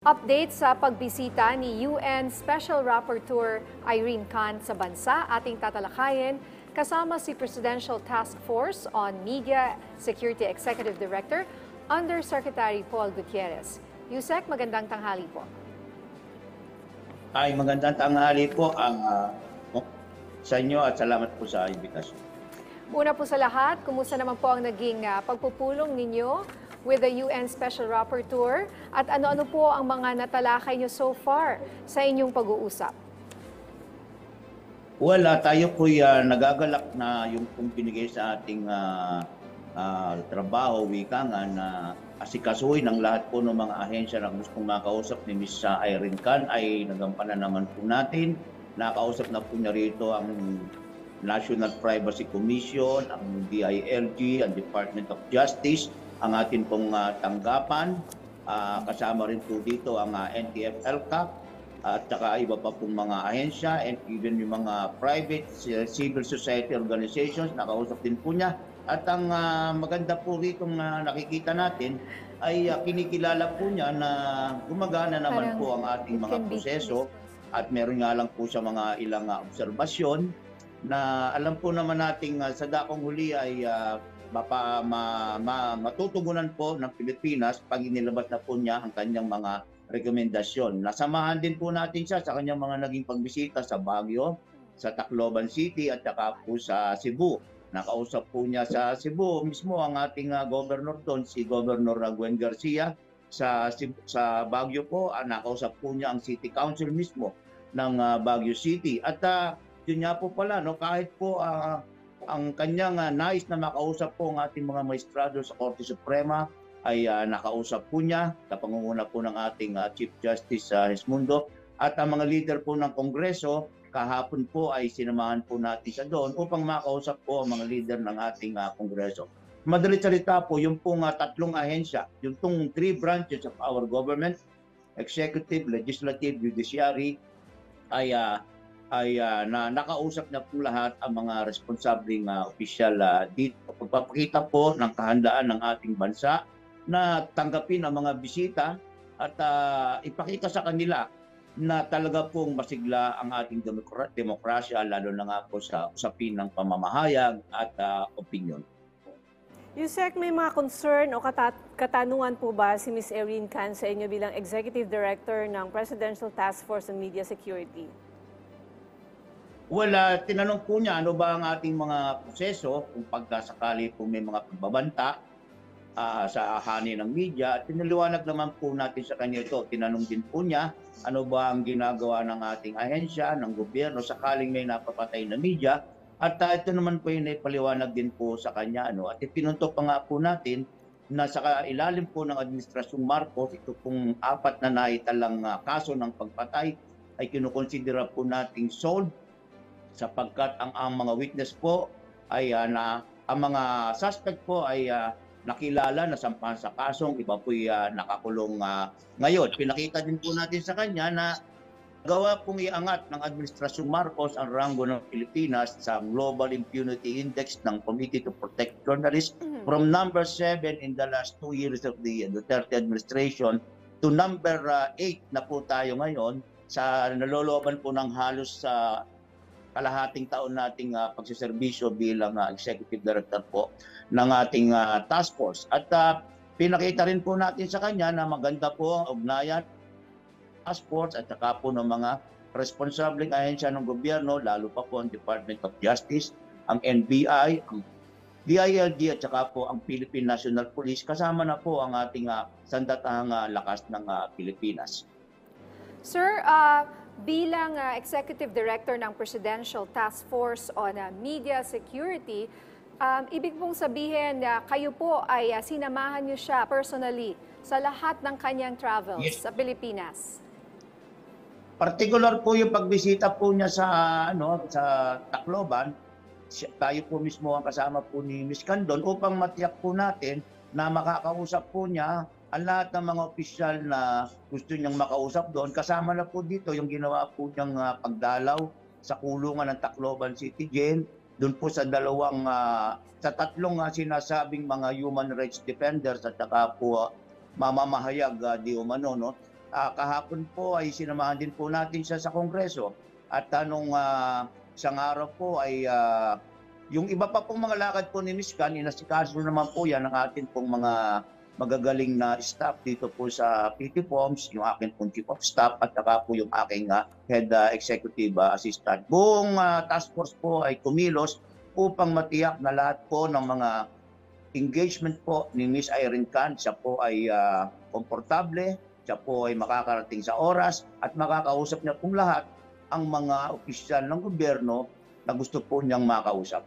Update sa pagbisita ni UN Special Rapporteur Irene Khan sa bansa, ating tatalakayin kasama si Presidential Task Force on Media Security Executive Director Undersecretary Paul Gutierrez. Yusek, magandang tanghali po. Ay, magandang tanghali po sa inyo at salamat po sa invitasyon. Una po sa lahat, kumusta naman po ang naging pagpupulong ninyo with the UN Special Rapporteur at ano-ano po ang mga natalakay nyo so far sa inyong pag-uusap? Well, tayo po'y nagagalak na yung pong binigay sa ating trabaho, wika nga, na asikasuhin ng lahat po ng mga ahensya na gustong makausap ni Ms. Irene Khan ay nagampanan naman po natin. Nakausap na po niya rito ang National Privacy Commission, ang DILG, ang Department of Justice, ang atin pong tanggapan. Kasama rin po dito ang NTF-ELCAC at saka iba pa pong mga ahensya and even yung mga private civil society organizations, nakausap din po niya. At ang maganda po rito nakikita natin ay kinikilala po niya na gumagana naman po ang ating mga proseso at meron nga lang po siya mga ilang obserbasyon na alam po naman nating sa dakong huli ay matutugunan po ng Pilipinas pag inilabas na po niya ang kanyang mga rekomendasyon. Nasamahan din po natin siya sa kanyang mga naging pagbisita sa Baguio, sa Tacloban City at saka po sa Cebu. Nakausap po niya sa Cebu mismo ang ating governor doon, si Governor Gwen Garcia. Sa Baguio po, nakausap po niya ang City Council mismo ng Baguio City. At yun nga po pala, no, kahit po ang kanyang nais na makausap po ang ating mga maestrado sa Korte Suprema ay nakausap po niya sa pangunguna po ng ating Chief Justice Hesmundo at ang mga leader po ng Kongreso. Kahapon po ay sinamahan po natin siya doon upang makausap po ang mga leader ng ating Kongreso. Madalit salita po, yung pong tatlong ahensya, yung pong 3 branches of our government, executive, legislative, judiciary, ay nakausap na po lahat ang mga responsableng opisyal dito. Pagpapakita po ng kahandaan ng ating bansa na tanggapin ang mga bisita at ipakita sa kanila na talaga pong masigla ang ating demokrasya, lalo na nga po sa usapin ng pamamahayag at opinion. Yusek, may mga concern o katanungan po ba si Ms. Irene Khan sa inyo bilang Executive Director ng Presidential Task Force on Media Security? Well, tinanong po niya ano ba ang ating mga proseso kung pagkasakali po may mga pagbabanta sa hani ng media. At tinaliwanag naman po natin sa kanya ito. Tinanong din po niya ano ba ang ginagawa ng ating ahensya, ng gobyerno sakaling may napapatay na media. At ito naman po yung naipaliwanag din po sa kanya. At ipinuntok pa nga po natin na sa ilalim po ng Administrasyong Marcos, ito pong 4 na naitalang kaso ng pagpatay ay kinukonsidera po nating solved sapagkat ang mga witness po ay ang mga suspect po ay nakilala, nasampahan sa kasong, iba po nakakulong ngayon. Pinakita din po natin sa kanya na gawa pong iangat ng Administrasyong Marcos ang ranggo ng Pilipinas sa Global Impunity Index ng Committee to Protect Journalists from number 7 in the last 2 years of the Duterte administration to number 8 na po tayo ngayon sa nalolooban po ng halos sa kalahating taon nating pagsiservisyo bilang Executive Director po ng ating task force. At pinakita rin po natin sa kanya na maganda po ang ugnayan task force at saka po ng mga responsableng ahensya ng gobyerno, lalo pa po ang Department of Justice, ang NBI, ang DILG at saka po ang Philippine National Police, kasama na po ang ating sandatahang lakas ng Pilipinas. Sir, bilang Executive Director ng Presidential Task Force on Media Security, ibig pong sabihin na kayo po ay sinamahan niyo siya personally sa lahat ng kanyang travels sa Pilipinas? Particular po yung pagbisita po niya sa Tacloban. Tayo po mismo ang kasama po ni Ms. Khan doon upang matiyak po natin na makakausap po niya ang lahat ng mga opisyal na gusto niyang makausap doon. Kasama na po dito yung ginawa po niyang pagdalaw sa kulungan ng Tacloban City Jail. Doon po sa tatlong sinasabing mga human rights defenders at saka po mamamahayag di umano, no? kahapon po ay sinamahan din po natin siya sa Kongreso. At nung isang araw po ay yung iba pa pong mga lakad po ni Ms. Khan, inasikaso naman po yan ng ating pong mga magagaling na staff dito po sa PT Forms, yung aking pong Chief of Staff at saka po yung aking Head Executive Assistant. Buong task force po ay kumilos upang matiyak na lahat po ng mga engagement po ni Ms. Irene Khan, siya po ay komportable, siya po ay makakarating sa oras at makakausap niya pong lahat ang mga opisyal ng gobyerno na gusto po niyang makausap.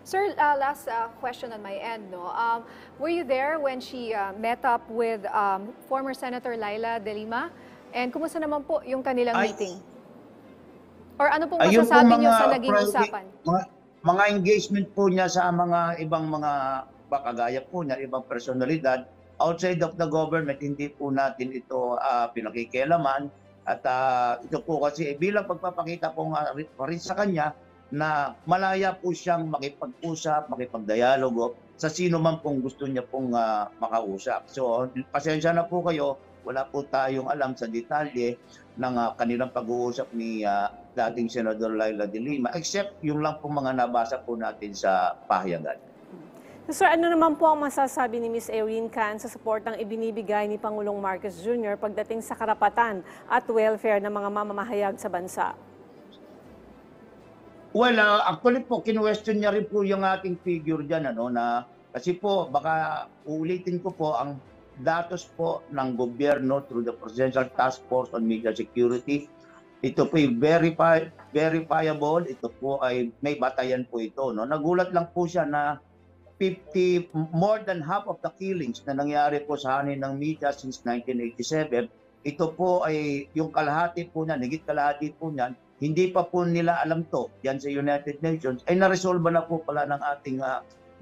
Sir, last question on my end. No? Were you there when she met up with former Senator Laila De Lima? And kumusta naman po yung kanilang meeting? Or ano pong masasabi niyo sa naging usapan? Mga engagement po niya sa mga ibang mga kagaya po niya, ibang personalidad, outside of the government, hindi po natin ito pinakikialaman. At ito po kasi bilang pagpapakita po rin sa kanya na malaya po siyang makipag-usap, makipag-dialogo sa sino man pong gusto niya pong makausap. So, pasensya na po kayo, wala po tayong alam sa detalye ng kanilang pag-uusap ni dating Senador Laila De Lima, except yung lang pong mga nabasa po natin sa pahayagan. Sir, ano naman po ang masasabi ni Ms. Irene Khan sa suportang ibinibigay ni Pangulong Marcos Jr. pagdating sa karapatan at welfare ng mga mamamahayag sa bansa? Well, actually po, kinwestiyon niya rin po yung ating figure dyan, na kasi po, baka uulitin ko po, ang datos po ng gobyerno through the Presidential Task Force on Media Security, ito po ay verifiable, ito po ay may batayan po ito. No? Nagulat lang po siya na more than half of the killings na nangyari po sa hanin ng media since 1987, ito po ay yung kalahati po niyan, higit kalahati po niyan, hindi pa po nila alam to yan sa United Nations, ay naresolba na po pala ng ating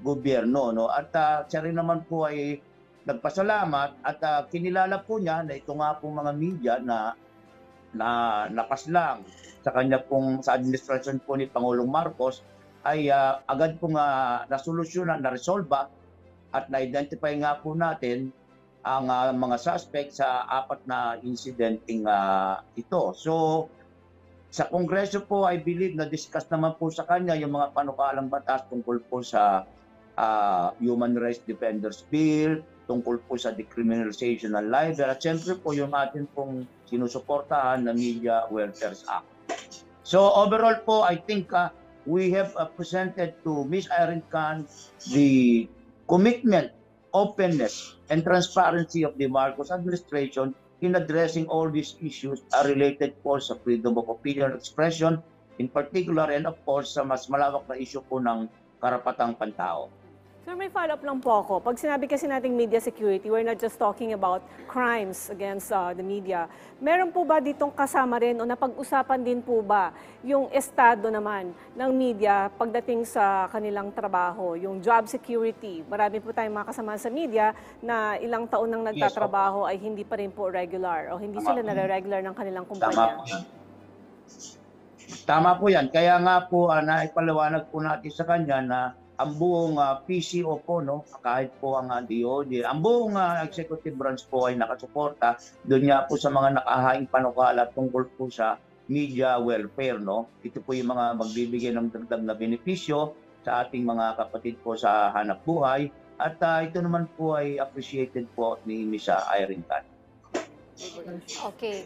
gobyerno. No? At siya rin naman po ay nagpasalamat at kinilala po niya na ito nga po mga media na napaslang sa kanya pong sa administrasyon po ni Pangulong Marcos ay agad pong nasolusyonan, naresolba at na-identify nga po natin ang mga suspect sa 4 na incidenting ito. So, sa Kongreso po, I believe na-discuss naman po sa kanya yung mga panukalang batas tungkol po sa Human Rights Defenders Bill, tungkol po sa decriminalization ng libel, at siyempre po yung atin pong sinusuportahan na Media Welfare Act. So overall po, I think we have presented to Ms. Irene Khan the commitment, openness, and transparency of the Marcos administration in addressing all these issues related po sa freedom of opinion and expression in particular, and of course sa mas malawak na issue po ng karapatang pantao. Sir, may follow-up lang po ako. Pag sinabi kasi nating media security, we're not just talking about crimes against the media. Meron po ba ditong kasama rin o napag-usapan din po ba yung estado naman ng media pagdating sa kanilang trabaho, yung job security? Marami po tayong mga kasama sa media na ilang taon nang nagtatrabaho ay hindi pa rin po regular o hindi sila nare-regular ng kanilang kumpanya. Tama po yan. Kaya nga po naipaliwanag po natin sa kanya na ang buong PCO po, kahit po ang DOJ, ang buong executive branch po ay nakasuporta doon nga po sa mga nakahaing panukala tungkol po sa media welfare. Ito po yung mga magbibigay ng dagdag na benepisyo sa ating mga kapatid po sa hanap buhay. At ito naman po ay appreciated po ni Ms. Irene Khan. Okay.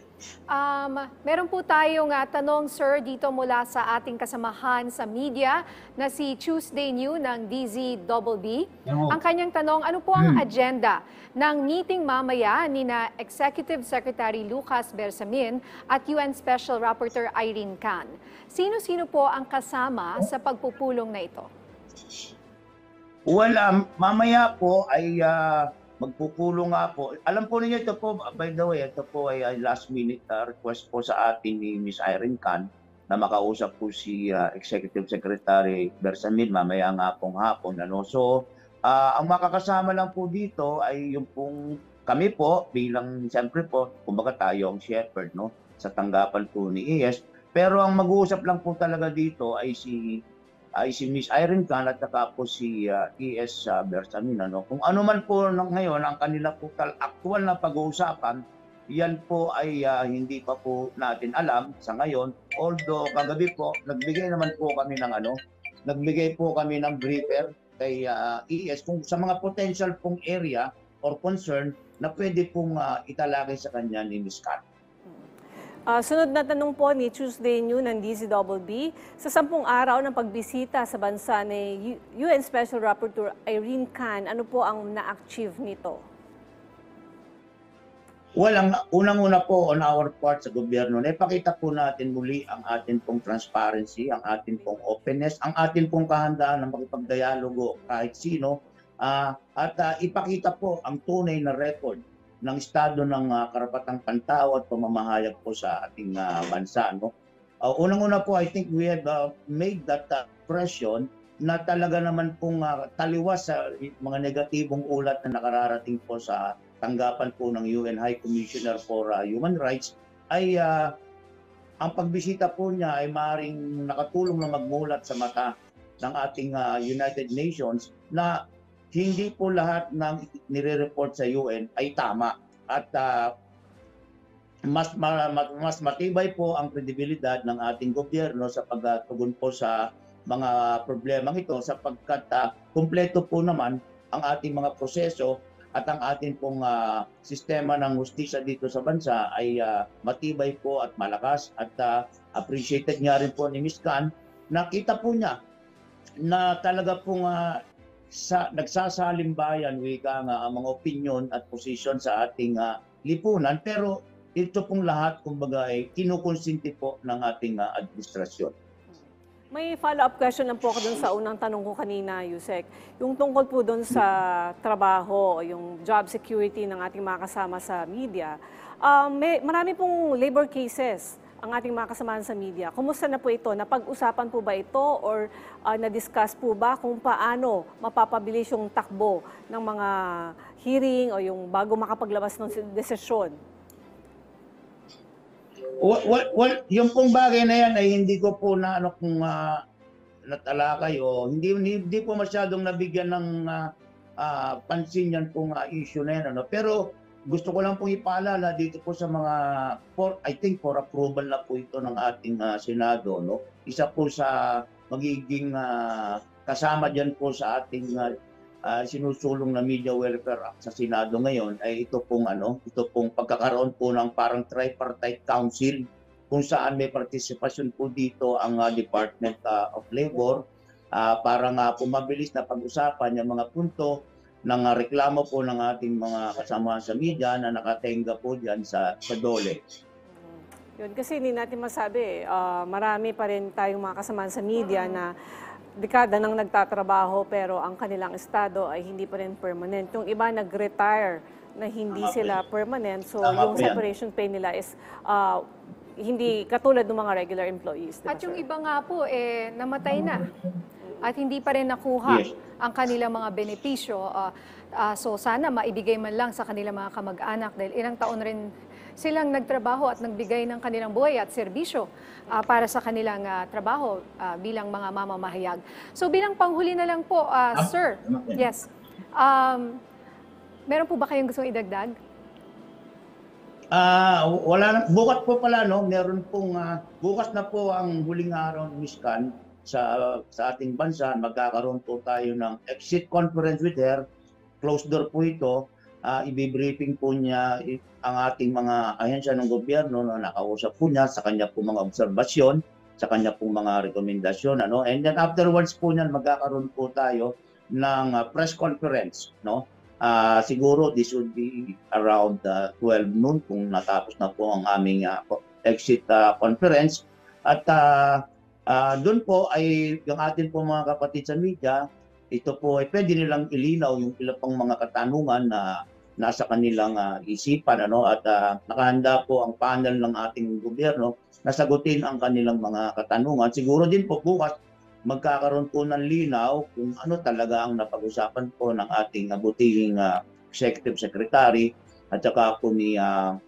Meron po tayong tanong, sir, dito mula sa ating kasamahan sa media na si Tuesday New ng DZBB. Ang kanyang tanong, ano po ang agenda ng meeting mamaya ni na Executive Secretary Lucas Bersamin at UN Special Rapporteur Irene Khan? Sino-sino po ang kasama sa pagpupulong na ito? Well, mamaya po ay magpupulong nga po. Alam po ninyo, ito po, by the way, ito po ay last minute request po sa atin ni Ms. Irene Khan na makausap po si Executive Secretary Bersamin mamaya nga pong hapon. So, ang makakasama lang po dito ay yung pong kami po bilang, siyempre po, kumbaga tayo ang shepherd sa tanggapan po ni ES. Pero ang mag-uusap lang po talaga dito ay si Ms. Irene Khan at saka po si ES Bersamin. Kung ano man po ngayon ang kanila po aktual na pag-uusapan yan po ay hindi pa po natin alam sa ngayon. Although kagabi po, nagbigay po kami ng briefer kay ES kung sa mga potential pong area or concern na pwede pong italagay sa kanya ni Ms. Kat. Sunod na tanong po ni Tuesday New ng DZBB, sa 10 araw ng pagbisita sa bansa ni UN Special Rapporteur Irene Khan, ano po ang na-achieve nito? Well, unang-una po on our part sa gobyerno, naipakita po natin muli ang atin pong transparency, ang atin pong openness, ang atin pong kahandaan ng makipagdialogo kahit sino, at ipakita po ang tunay na record ng estado ng karapatang pantao at pamamahayag po sa ating bansa. No? Unang-una po, I think we have made that impression na talaga naman pong taliwas sa mga negatibong ulat na nakararating po sa tanggapan po ng UN High Commissioner for Human Rights ay ang pagbisita po niya ay maaaring nakatulong na magmulat sa mata ng ating United Nations na hindi po lahat ng nire-report sa UN ay tama at mas matibay po ang kredibilidad ng ating gobyerno sa pagtugon po sa mga problemang ito sapagkat kumpleto po naman ang ating mga proseso at ang ating pong sistema ng hustisya dito sa bansa ay matibay po at malakas at appreciated nga rin po ni Ms. Khan. Nakita po niya na talaga pong nagsasalimbayan ang mga opinion at posisyon sa ating lipunan, pero ito pong lahat kumbaga ay kinukonsinti po ng ating administrasyon. May follow-up question lang po ako dun sa unang tanong ko kanina, Yusek. Yung tungkol po dun sa trabaho, yung job security ng ating mga kasama sa media. Marami pong labor cases ang ating mga kasama sa media. Kumusta na po ito? Napag-usapan po ba ito or na-discuss po ba kung paano mapapabilis yung takbo ng mga hearing o yung bago makapaglabas ng desisyon? Well, yung pong bagay na yan ay hindi ko po na kung natalakay o hindi po masyadong nabigyan ng pansin yan pong issue na yan. Pero gusto ko lang pong ipaalala dito po sa mga I think for approval na po ito ng ating Senado. No? Isa po sa magiging kasama dyan po sa ating sinusulong na Media Welfare Act sa Senado ngayon ay ito pong pagkakaroon po ng parang tripartite council kung saan may partisipasyon po dito ang Department of Labor para nga po mabilis na pag-usapan yung mga punto ng reklamo po ng ating mga kasama sa media na nakatenga po diyan sa DOLE. Yun, kasi hindi natin masabi, marami pa rin tayong mga kasama sa media na dekada nang nagtatrabaho pero ang kanilang estado ay hindi pa rin permanent. Yung iba nag-retire na hindi sila permanent, so yung separation pay nila is hindi katulad ng mga regular employees. Diba, at yung iba nga po, namatay na at hindi pa rin nakuha ang kanilang mga benepisyo. So sana maibigay man lang sa kanilang mga kamag-anak dahil ilang taon rin silang nagtrabaho at nagbigay ng kanilang buhay at serbisyo para sa kanilang trabaho bilang mga mamamahayag. So bilang panghuli na lang po, sir, yes, meron po ba kayong gustong idagdag? Wala na, bukas po pala, no? Meron pong bukas na po ang huling araw ng Ms. Khan sa ating bansa. Magkakaroon po tayo ng exit conference with her. Closed door po ito. Ibibriefing po niya ang ating mga ahensya ng gobyerno na nakausap po niya sa kanya po mga obserbasyon, sa kanya po mga rekomendasyon. And then afterwards po niyan magkakaroon po tayo ng press conference. No? Siguro this would be around 12 noon kung natapos na po ang aming exit conference. At doon po ay yung atin po mga kapatid sa media, ito po ay pwede nilang ilinaw yung ilang pang mga katanungan na nasa kanilang isipan, at nakahanda po ang panel ng ating gobyerno na sagutin ang kanilang mga katanungan. Siguro din po bukas magkakaroon po ng linaw kung ano talaga ang napag-usapan po ng ating butihing Executive Secretary at saka po ni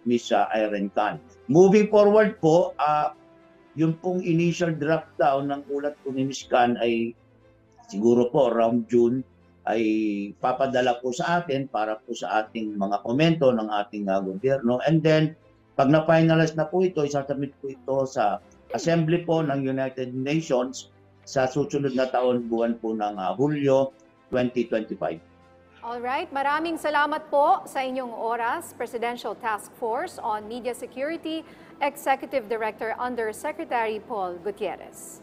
Ms. Irene Khan. Moving forward po, yung pong initial draft down ng ulat po ni Ms. Khan ay siguro po around June ay papadala po sa atin para po sa ating mga komento ng ating gobyerno. And then, pag na-finalize na po ito, isasubmit po ito sa Assembly po ng United Nations sa susunod na buwan po ng Hulyo 2025. Alright, maraming salamat po sa inyong oras, Presidential Task Force on Media Security, Executive Director Undersecretary Paul Gutierrez.